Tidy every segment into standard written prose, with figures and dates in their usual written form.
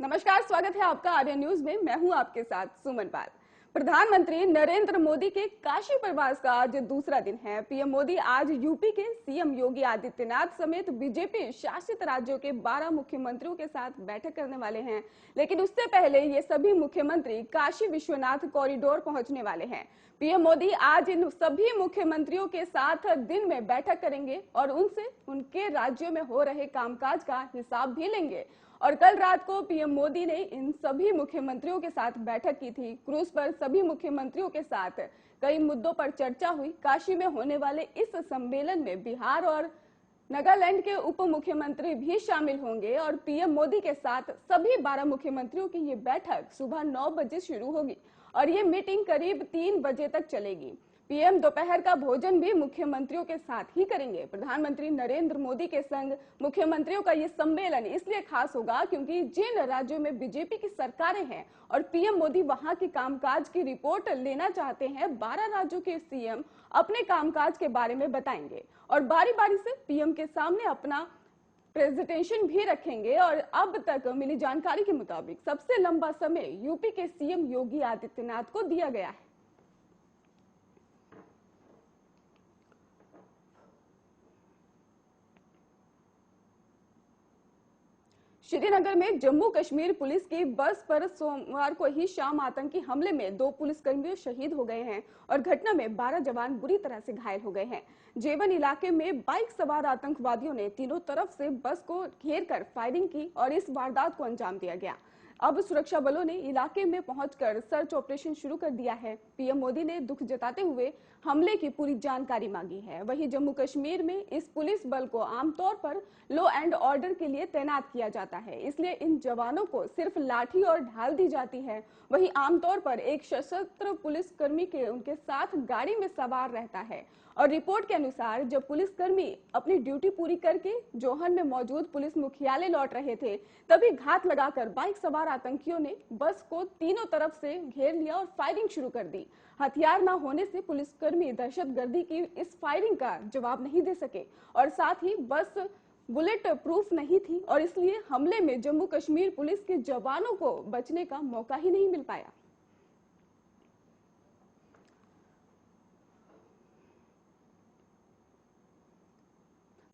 नमस्कार, स्वागत है आपका आर्य न्यूज में। मैं हूं आपके साथ सुमन पाल। प्रधानमंत्री नरेंद्र मोदी के काशी प्रवास का आज दूसरा दिन है। पीएम मोदी आज यूपी के सीएम योगी आदित्यनाथ समेत बीजेपी शासित राज्यों के 12 मुख्यमंत्रियों के साथ बैठक करने वाले हैं। लेकिन उससे पहले ये सभी मुख्यमंत्री काशी विश्वनाथ कॉरिडोर पहुंचने वाले हैं। पीएम मोदी आज इन सभी मुख्यमंत्रियों के साथ दिन में बैठक करेंगे और उनसे उनके राज्यों में हो रहे कामकाज का हिसाब भी लेंगे। और कल रात को पीएम मोदी ने इन सभी मुख्यमंत्रियों के साथ बैठक की थी। क्रूज पर सभी मुख्यमंत्रियों के साथ कई मुद्दों पर चर्चा हुई। काशी में होने वाले इस सम्मेलन में बिहार और नागालैंड के उप मुख्यमंत्री भी शामिल होंगे और पीएम मोदी के साथ सभी 12 मुख्यमंत्रियों की ये बैठक सुबह 9 बजे शुरू होगी और ये मीटिंग करीब 3 बजे तक चलेगी। पीएम दोपहर का भोजन भी मुख्यमंत्रियों के साथ ही करेंगे। प्रधानमंत्री नरेंद्र मोदी के संग मुख्यमंत्रियों का ये सम्मेलन इसलिए खास होगा क्योंकि जिन राज्यों में बीजेपी की सरकारें हैं और पीएम मोदी वहां के कामकाज की रिपोर्ट लेना चाहते हैं, 12 राज्यों के सीएम अपने कामकाज के बारे में बताएंगे और बारी बारी से पीएम के सामने अपना प्रेजेंटेशन भी रखेंगे। और अब तक मिली जानकारी के मुताबिक सबसे लंबा समय यूपी के सीएम योगी आदित्यनाथ को दिया गया है। श्रीनगर में जम्मू कश्मीर पुलिस की बस पर सोमवार को ही शाम आतंकी हमले में 2 पुलिसकर्मी शहीद हो गए हैं और घटना में 12 जवान बुरी तरह से घायल हो गए हैं। जेवन इलाके में बाइक सवार आतंकवादियों ने तीनों तरफ से बस को घेरकर फायरिंग की और इस वारदात को अंजाम दिया गया। अब सुरक्षा बलों ने इलाके में पहुंचकर सर्च ऑपरेशन शुरू कर दिया है। पीएम मोदी ने दुख जताते हुए हमले की पूरी जानकारी मांगी है। वहीं जम्मू कश्मीर में इस पुलिस बल को आमतौर पर लॉ एंड ऑर्डर के लिए तैनात किया जाता है, इसलिए इन जवानों को सिर्फ लाठी और ढाल दी जाती है। वहीं आमतौर पर एक सशस्त्र पुलिसकर्मी के उनके साथ गाड़ी में सवार रहता है और रिपोर्ट के अनुसार जब पुलिसकर्मी अपनी ड्यूटी पूरी करके जोहन में मौजूद पुलिस मुख्यालय लौट रहे थे, तभी घात लगाकर बाइक सवार आतंकियों ने बस को तीनों तरफ से घेर लिया और फायरिंग शुरू कर दी। हथियार न होने से पुलिसकर्मी दहशतगर्दी की इस फायरिंग का जवाब नहीं दे सके और साथ ही बस बुलेट प्रूफ नहीं थी और इसलिए हमले में जम्मू कश्मीर पुलिस के जवानों को बचने का मौका ही नहीं मिल पाया।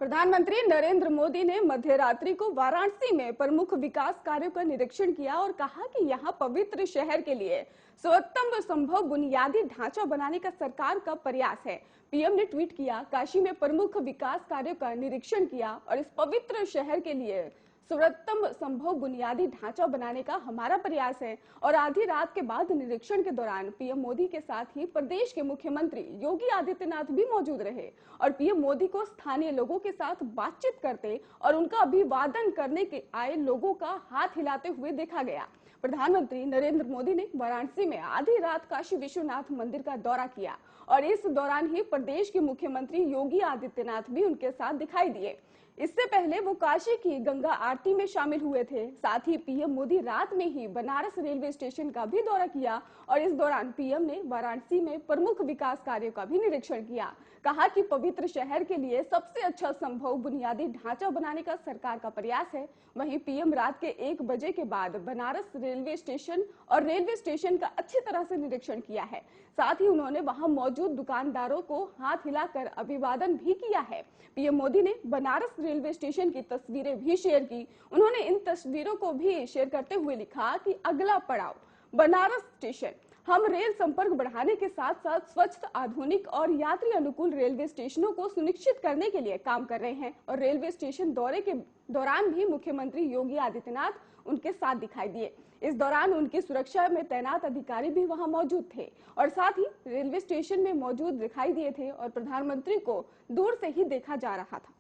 प्रधानमंत्री नरेंद्र मोदी ने मध्यरात्रि को वाराणसी में प्रमुख विकास कार्यों का निरीक्षण किया और कहा कि यहां पवित्र शहर के लिए सर्वोत्तम संभव बुनियादी ढांचा बनाने का सरकार का प्रयास है। पीएम ने ट्वीट किया, काशी में प्रमुख विकास कार्यों का निरीक्षण किया और इस पवित्र शहर के लिए सर्वोत्तम संभव बुनियादी ढांचा बनाने का हमारा प्रयास है। और आधी रात के बाद निरीक्षण के दौरान पीएम मोदी के साथ ही प्रदेश के मुख्यमंत्री योगी आदित्यनाथ भी मौजूद रहे और पीएम मोदी को स्थानीय लोगों के साथ बातचीत करते और उनका अभिवादन करने के आए लोगों का हाथ हिलाते हुए देखा गया। प्रधानमंत्री नरेंद्र मोदी ने वाराणसी में आधी रात काशी विश्वनाथ मंदिर का दौरा किया और इस दौरान ही प्रदेश के मुख्यमंत्री योगी आदित्यनाथ भी उनके साथ दिखाई दिए। इससे पहले वो काशी की गंगा आरती में शामिल हुए थे। साथ ही पीएम मोदी रात में ही बनारस रेलवे स्टेशन का भी दौरा किया और इस दौरान पीएम ने वाराणसी में प्रमुख विकास कार्यों का भी निरीक्षण किया। कहा कि पवित्र शहर के लिए सबसे अच्छा संभव बुनियादी ढांचा बनाने का सरकार का प्रयास है। वहीं पीएम रात के 1 बजे के बाद बनारस रेलवे स्टेशन और रेलवे स्टेशन का अच्छी तरह से निरीक्षण किया है। साथ ही उन्होंने वहां मौजूद दुकानदारों को हाथ हिलाकर अभिवादन भी किया है। पीएम मोदी ने बनारस रेलवे स्टेशन की तस्वीरें भी शेयर की। उन्होंने इन तस्वीरों को भी शेयर करते हुए लिखा कि अगला पड़ाव बनारस स्टेशन। हम रेल संपर्क बढ़ाने के साथ साथ स्वच्छ, आधुनिक और यात्री अनुकूल रेलवे स्टेशनों को सुनिश्चित करने के लिए काम कर रहे हैं। और रेलवे स्टेशन दौरे के दौरान भी मुख्यमंत्री योगी आदित्यनाथ उनके साथ दिखाई दिए। इस दौरान उनकी सुरक्षा में तैनात अधिकारी भी वहां मौजूद थे और साथ ही रेलवे स्टेशन में मौजूद दिखाई दिए थे और प्रधानमंत्री को दूर से ही देखा जा रहा था।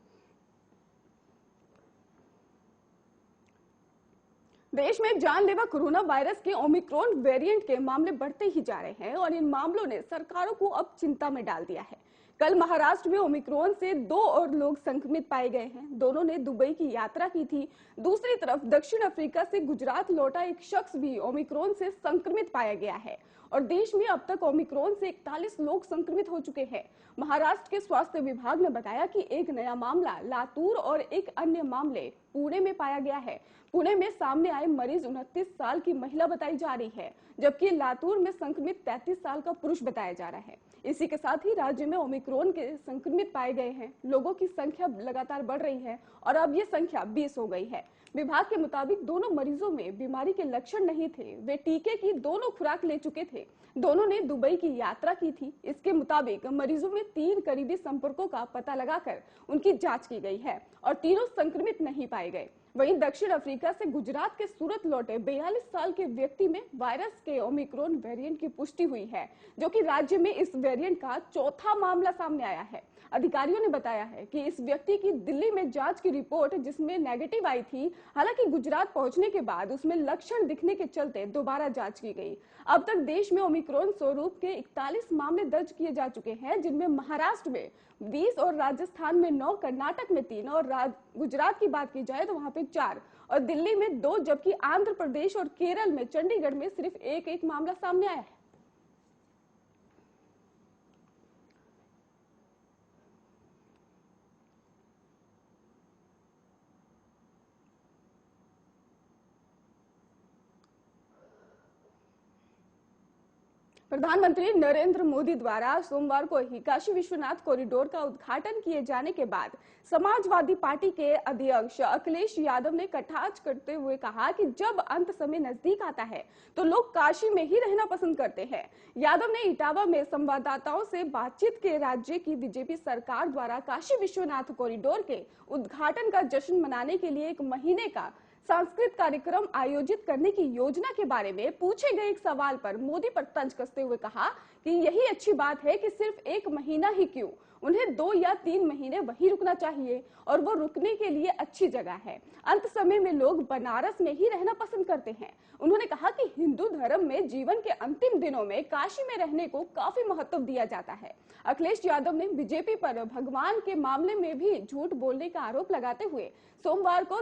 देश में जानलेवा कोरोना वायरस के ओमिक्रॉन वेरिएंट के मामले बढ़ते ही जा रहे हैं और इन मामलों ने सरकारों को अब चिंता में डाल दिया है। कल महाराष्ट्र में ओमिक्रॉन से 2 और लोग संक्रमित पाए गए हैं। दोनों ने दुबई की यात्रा की थी। दूसरी तरफ दक्षिण अफ्रीका से गुजरात लौटा एक शख्स भी ओमिक्रॉन से संक्रमित पाया गया है और देश में अब तक ओमिक्रॉन से 41 लोग संक्रमित हो चुके हैं। महाराष्ट्र के स्वास्थ्य विभाग ने बताया कि एक नया मामला लातूर और एक अन्य मामले पुणे में पाया गया है। पुणे में सामने आए मरीज 29 साल की महिला बताई जा रही है, जबकि लातूर में संक्रमित 33 साल का पुरुष बताया जा रहा है। इसी के साथ ही राज्य में ओमिक्रॉन के संक्रमित पाए गए हैं लोगों की संख्या लगातार बढ़ रही है और अब ये संख्या 20 हो गई है। विभाग के मुताबिक दोनों मरीजों में बीमारी के लक्षण नहीं थे। वे टीके की दोनों खुराक ले चुके थे। दोनों ने दुबई की यात्रा की थी। इसके मुताबिक मरीजों में 3 करीबी संपर्कों का पता लगाकर उनकी जांच की गई है और तीनों संक्रमित नहीं पाए गए। वहीं दक्षिण अफ्रीका से गुजरात के सूरत लौटे 42 साल के व्यक्ति में वायरस के ओमिक्रॉन वेरिएंट की पुष्टि हुई है, जो कि राज्य में इस वेरिएंट का चौथा मामला सामने आया है। अधिकारियों ने बताया है कि इस व्यक्ति की दिल्ली में जांच की रिपोर्ट जिसमें नेगेटिव आई थी। हालांकि गुजरात पहुंचने के बाद उसमें लक्षण दिखने के चलते दोबारा जांच की गई। अब तक देश में ओमिक्रॉन स्वरूप के 41 मामले दर्ज किए जा चुके हैं, जिनमें महाराष्ट्र में 20 और राजस्थान में 9, कर्नाटक में 3 और गुजरात की बात की जाए तो वहां पे 4 और दिल्ली में 2, जबकि आंध्र प्रदेश और केरल में चंडीगढ़ में सिर्फ एक मामला सामने आया है। प्रधानमंत्री नरेंद्र मोदी द्वारा सोमवार को ही काशी विश्वनाथ कॉरिडोर का उद्घाटन किए जाने के बाद समाजवादी पार्टी के अध्यक्ष अखिलेश यादव ने कटाक्ष करते हुए कहा कि जब अंत समय नजदीक आता है तो लोग काशी में ही रहना पसंद करते हैं। यादव ने इटावा में संवाददाताओं से बातचीत के राज्य की बीजेपी सरकार द्वारा काशी विश्वनाथ कॉरिडोर के उद्घाटन का जश्न मनाने के लिए 1 महीने का सांस्कृतिक कार्यक्रम आयोजित करने की योजना के बारे में पूछे गए एक सवाल पर मोदी पर तंज कसते हुए कहा कि यही अच्छी बात है कि सिर्फ 1 महीना ही क्यों, उन्हें 2 या 3 महीने वहीं रुकना चाहिए और वो रुकने के लिए अच्छी जगह है। अंत समय में लोग बनारस में ही रहना पसंद करते हैं। उन्होंने कहा कि हिंदू धर्म में जीवन के अंतिम दिनों में काशी में रहने को काफी महत्व दिया जाता है। अखिलेश यादव ने बीजेपी पर भगवान के मामले में भी झूठ बोलने का आरोप लगाते हुए सोमवार को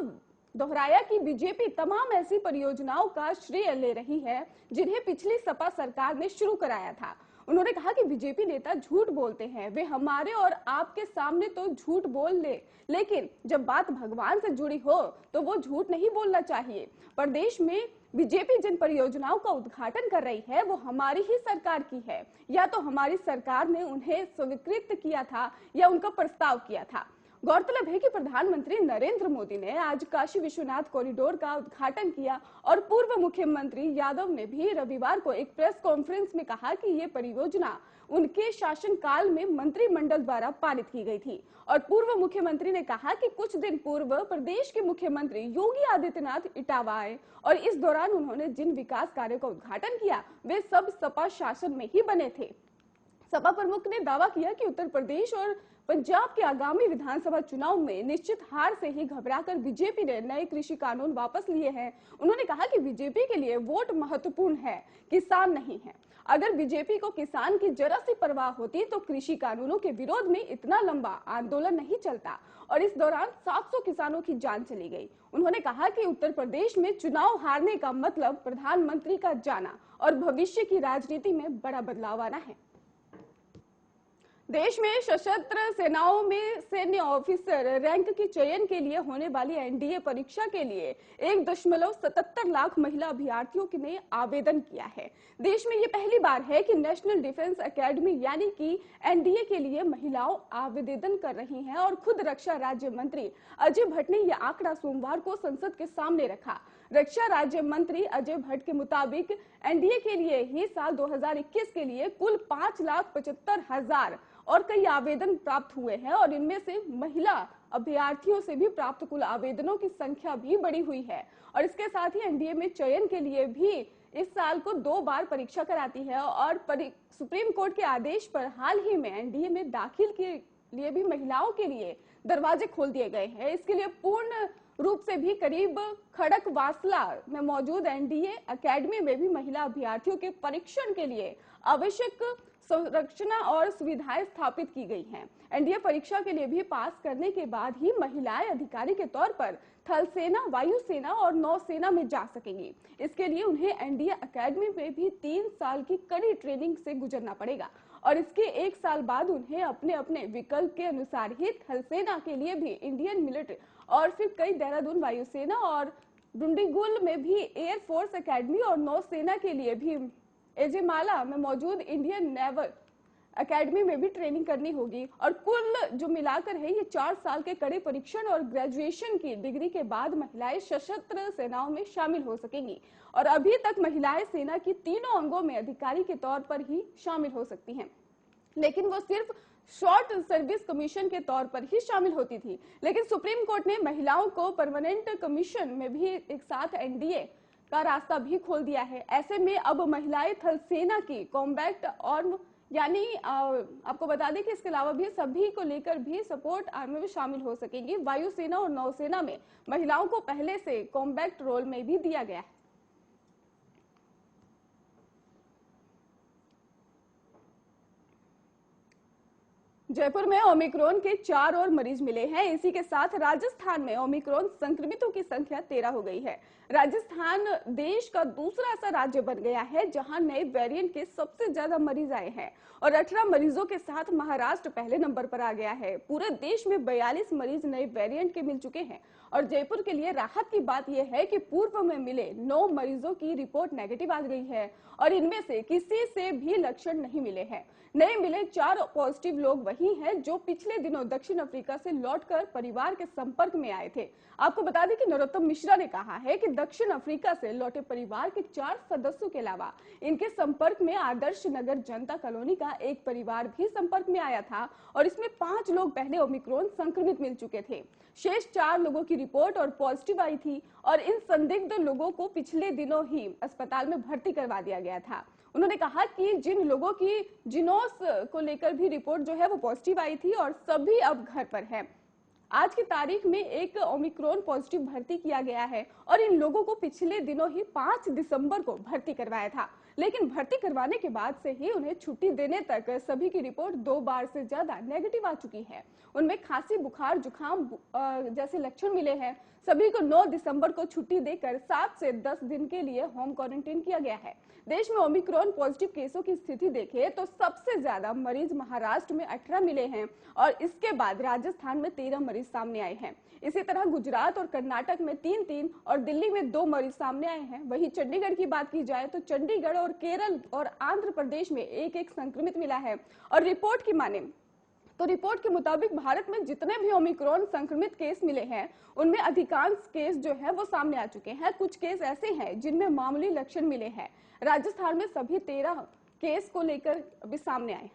दोहराया कि बीजेपी तमाम ऐसी परियोजनाओं का श्रेय ले रही है जिन्हें पिछली सपा सरकार ने शुरू कराया था। उन्होंने कहा कि बीजेपी नेता झूठ बोलते हैं, वे हमारे और आपके सामने तो झूठ बोल ले, लेकिन जब बात भगवान से जुड़ी हो तो वो झूठ नहीं बोलना चाहिए। प्रदेश में बीजेपी जिन परियोजनाओं का उद्घाटन कर रही है वो हमारी ही सरकार की है, या तो हमारी सरकार ने उन्हें स्वीकृत किया था या उनका प्रस्ताव किया था। गौरतलब है कि प्रधानमंत्री नरेंद्र मोदी ने आज काशी विश्वनाथ कॉरिडोर का उद्घाटन किया और पूर्व मुख्यमंत्री यादव ने भी रविवार को एक प्रेस कॉन्फ्रेंस में कहा कि ये परियोजना उनके शासनकाल में मंत्रिमंडल द्वारा पारित की गई थी। और पूर्व मुख्यमंत्री ने कहा कि कुछ दिन पूर्व प्रदेश के मुख्यमंत्री योगी आदित्यनाथ इटावा आए और इस दौरान उन्होंने जिन विकास कार्यों का उद्घाटन किया वे सब सपा शासन में ही बने थे। सपा प्रमुख ने दावा किया कि उत्तर प्रदेश और पंजाब के आगामी विधानसभा चुनाव में निश्चित हार से ही घबराकर बीजेपी ने नए कृषि कानून वापस लिए हैं। उन्होंने कहा कि बीजेपी के लिए वोट महत्वपूर्ण है, किसान नहीं है। अगर बीजेपी को किसान की जरा सी परवाह होती तो कृषि कानूनों के विरोध में इतना लंबा आंदोलन नहीं चलता और इस दौरान 700 किसानों की जान चली गई। उन्होंने कहा कि उत्तर प्रदेश में चुनाव हारने का मतलब प्रधानमंत्री का जाना और भविष्य की राजनीति में बड़ा बदलाव आना है। देश में सशस्त्र सेनाओं में सैन्य ऑफिसर रैंक के चयन के लिए होने वाली एनडीए परीक्षा के लिए 1.77 लाख महिला अभ्यर्थियों ने आवेदन किया है। देश में ये पहली बार है कि नेशनल डिफेंस एकेडमी यानी कि एनडीए के लिए महिलाओं आवेदन कर रही हैं और खुद रक्षा राज्य मंत्री अजय भट्ट ने यह आंकड़ा सोमवार को संसद के सामने रखा। रक्षा राज्य मंत्री अजय भट्ट के मुताबिक एनडीए के लिए ही साल 2021 के लिए कुल 5,75,000 और कई आवेदन प्राप्त हुए हैं और इनमें से महिला अभ्यर्थियों से भी प्राप्त कुल आवेदनों की संख्या भी बढ़ी हुई है। और इसके साथ ही एनडीए में चयन के लिए भी इस साल को 2 बार परीक्षा कराती है और सुप्रीम कोर्ट के आदेश पर हाल ही में एनडीए में दाखिल के लिए भी महिलाओं के लिए दरवाजे खोल दिए गए हैं। इसके लिए पूर्ण रूप से भी करीब खड़कवासला में मौजूद एनडीए एकेडमी में भी महिला अभ्यर्थियों के परीक्षण के लिए आवश्यक संरचना और सुविधाएं स्थापित की गई हैं। एनडीए परीक्षा के लिए भी पास करने के बाद ही महिलाएं अधिकारी के तौर पर थल सेना, वायुसेना और नौसेना में जा सकेंगी। इसके लिए उन्हें एनडीए एकेडमी में भी 3 साल की कड़ी ट्रेनिंग से गुजरना पड़ेगा और इसके 1 साल बाद उन्हें अपने अपने विकल्प के अनुसार ही थल सेना के लिए भी इंडियन मिलिट्री और फिर कई देहरादून वायुसेना और डुंडीगुल में भी एयरफोर्स एकेडमी और नौसेना के लिए भी एजेमाला में मौजूद इंडियन नेवल एकेडमी में भी ट्रेनिंग करनी होगी। और कुल जो मिलाकर है ये 4 साल के कड़े परीक्षण और ग्रेजुएशन की डिग्री के बाद महिलाएं सशस्त्र सेनाओं में शामिल हो सकेंगी। और अभी तक महिलाएं सेना की तीनों अंगों में अधिकारी के तौर पर ही शामिल हो सकती हैं, लेकिन वो सिर्फ शॉर्ट सर्विस कमीशन के तौर पर ही शामिल होती थी। लेकिन सुप्रीम कोर्ट ने महिलाओं को परमानेंट कमीशन में भी एक साथ एनडीए का रास्ता भी खोल दिया है। ऐसे में अब महिलाएं थल सेना की कॉम्बैट और यानी आपको बता दें कि इसके अलावा भी सभी को लेकर भी सपोर्ट आर्मी में शामिल हो सकेंगी। वायुसेना और नौसेना में महिलाओं को पहले से कॉम्बैट रोल में भी दिया गया है। जयपुर में ओमिक्रॉन के 4 और मरीज मिले हैं। इसी के साथ राजस्थान में ओमिक्रॉन संक्रमितों की संख्या 13 हो गई है। राजस्थान देश का दूसरा ऐसा राज्य बन गया है जहां नए वेरिएंट के सबसे ज्यादा मरीज आए हैं और 18 मरीजों के साथ महाराष्ट्र पहले नंबर पर आ गया है। पूरे देश में 42 मरीज नए वेरिएंट के मिल चुके हैं और जयपुर के लिए राहत की बात यह है कि पूर्व में मिले 9 मरीजों की रिपोर्ट नेगेटिव आ गई है और इनमें से किसी से भी लक्षण नहीं मिले हैं। नए मिले 4 पॉजिटिव लोग वही हैं जो पिछले दिनों दक्षिण अफ्रीका से लौटकर परिवार के संपर्क में आए थे। आपको बता दें कि नरोत्तम मिश्रा ने कहा है कि दक्षिण अफ्रीका से लौटे परिवार के 4 सदस्यों के अलावा इनके संपर्क में आदर्श नगर जनता कॉलोनी का एक परिवार भी संपर्क में आया था और इसमें 5 लोग पहले ओमिक्रॉन संक्रमित मिल चुके थे। शेष 4 लोगों की रिपोर्ट और पॉजिटिव आई थी और इन संदिग्ध लोगों को पिछले दिनों ही अस्पताल में भर्ती करवा दिया गया था। उन्होंने कहा कि जिन लोगों की जिनोस को लेकर भी रिपोर्ट जो है वो पॉजिटिव आई थी और सभी अब घर पर है। आज की तारीख में एक ओमिक्रॉन पॉजिटिव भर्ती किया गया है और इन लोगों को पिछले दिनों ही 5 दिसंबर को भर्ती करवाया था, लेकिन भर्ती करवाने के बाद से ही उन्हें छुट्टी देने तक सभी की रिपोर्ट 2 बार से ज्यादा नेगेटिव आ चुकी है। उनमें खांसी, बुखार, जुकाम जैसे लक्षण मिले हैं। सभी को 9 दिसंबर को छुट्टी देकर 7 से 10 दिन के लिए होम क्वारंटाइन किया गया है। देश में ओमिक्रॉन पॉजिटिव केसों की स्थिति देखें तो सबसे ज्यादा मरीज महाराष्ट्र में 18 मिले हैं और इसके बाद राजस्थान में 13 मरीज सामने आए हैं। इसी तरह गुजरात और कर्नाटक में 3-3 और दिल्ली में 2 मरीज सामने आए हैं। वहीं चंडीगढ़ की बात की जाए तो चंडीगढ़ और केरल और आंध्र प्रदेश में एक संक्रमित मिला है और रिपोर्ट की माने तो रिपोर्ट के मुताबिक भारत में जितने भी ओमिक्रॉन संक्रमित केस मिले हैं उनमें अधिकांश केस जो है वो सामने आ चुके हैं। कुछ केस ऐसे हैं जिनमें मामूली लक्षण मिले हैं। राजस्थान में सभी 13 केस को लेकर अभी सामने आए हैं।